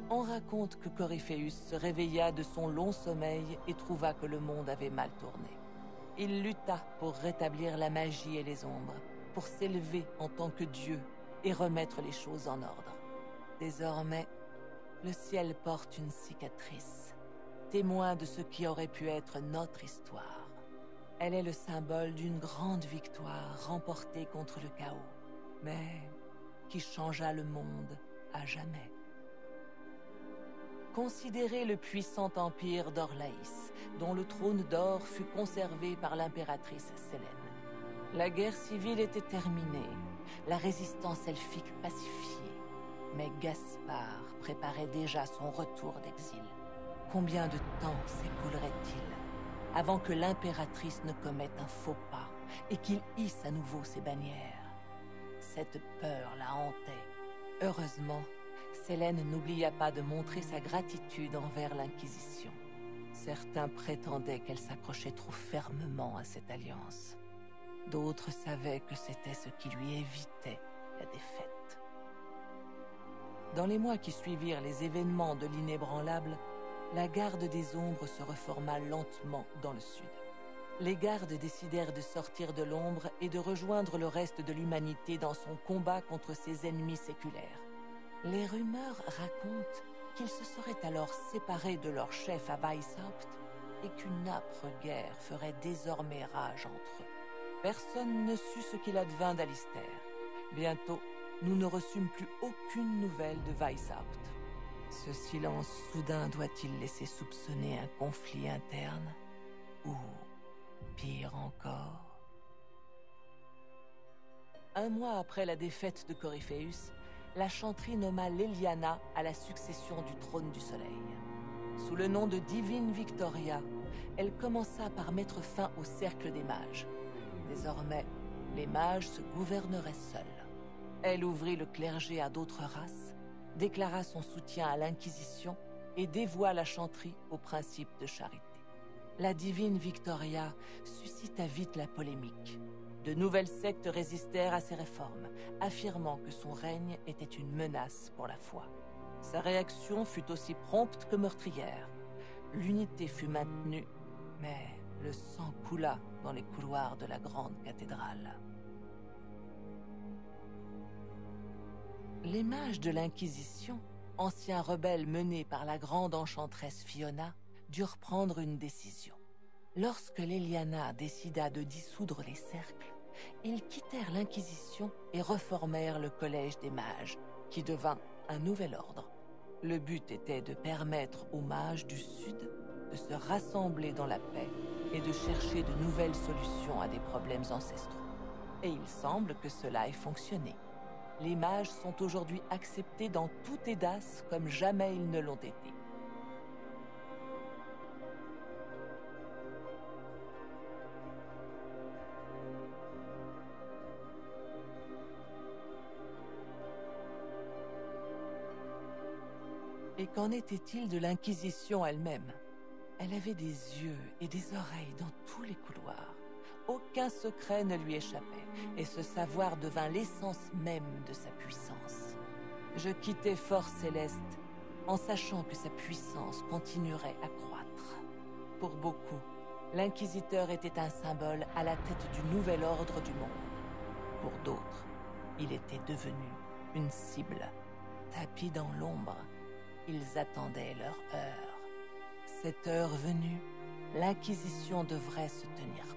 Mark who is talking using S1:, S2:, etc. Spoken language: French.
S1: On raconte que Coryphéus se réveilla de son long sommeil et trouva que le monde avait mal tourné. Il lutta pour rétablir la magie et les ombres, pour s'élever en tant que Dieu et remettre les choses en ordre. Désormais, le ciel porte une cicatrice, témoin de ce qui aurait pu être notre histoire. Elle est le symbole d'une grande victoire remportée contre le chaos, mais qui changea le monde à jamais. Considérez le puissant empire d'Orlaïs, dont le trône d'or fut conservé par l'impératrice Sélène. La guerre civile était terminée, la résistance elfique pacifiée, mais Gaspard préparait déjà son retour d'exil. Combien de temps s'écoulerait-il avant que l'impératrice ne commette un faux pas et qu'il hisse à nouveau ses bannières? Cette peur la hantait. Heureusement, Sélène n'oublia pas de montrer sa gratitude envers l'Inquisition. Certains prétendaient qu'elle s'accrochait trop fermement à cette alliance. D'autres savaient que c'était ce qui lui évitait la défaite. Dans les mois qui suivirent les événements de l'Inébranlable, la Garde des Ombres se reforma lentement dans le sud. Les gardes décidèrent de sortir de l'ombre et de rejoindre le reste de l'humanité dans son combat contre ses ennemis séculaires. Les rumeurs racontent qu'ils se seraient alors séparés de leur chef à Weishaupt et qu'une âpre guerre ferait désormais rage entre eux. Personne ne sut ce qu'il advint d'Alistair. Bientôt, nous ne reçûmes plus aucune nouvelle de Weishaupt. Ce silence soudain doit-il laisser soupçonner un conflit interne? Ou, pire encore... Un mois après la défaite de Coryphéus, la chanterie nomma Leliana à la succession du trône du soleil. Sous le nom de Divine Victoria, elle commença par mettre fin au cercle des mages. Désormais, les mages se gouverneraient seuls. Elle ouvrit le clergé à d'autres races, déclara son soutien à l'Inquisition et dévoua la chanterie au principe de charité. La Divine Victoria suscita vite la polémique. De nouvelles sectes résistèrent à ses réformes, affirmant que son règne était une menace pour la foi. Sa réaction fut aussi prompte que meurtrière. L'unité fut maintenue, mais le sang coula dans les couloirs de la grande cathédrale. Les mages de l'Inquisition, anciens rebelles menés par la grande enchanteresse Fiona, durent prendre une décision. Lorsque Leliana décida de dissoudre les cercles, ils quittèrent l'Inquisition et reformèrent le Collège des mages, qui devint un nouvel ordre. Le but était de permettre aux mages du Sud de se rassembler dans la paix et de chercher de nouvelles solutions à des problèmes ancestraux. Et il semble que cela ait fonctionné. Les mages sont aujourd'hui acceptés dans tout Edas comme jamais ils ne l'ont été. Et qu'en était-il de l'Inquisition elle-même? Elle avait des yeux et des oreilles dans tous les couloirs. Aucun secret ne lui échappait, et ce savoir devint l'essence même de sa puissance. Je quittai Force Céleste en sachant que sa puissance continuerait à croître. Pour beaucoup, l'Inquisiteur était un symbole à la tête du nouvel ordre du monde. Pour d'autres, il était devenu une cible. Tapis dans l'ombre, ils attendaient leur heure. Cette heure venue, l'Inquisition devrait se tenir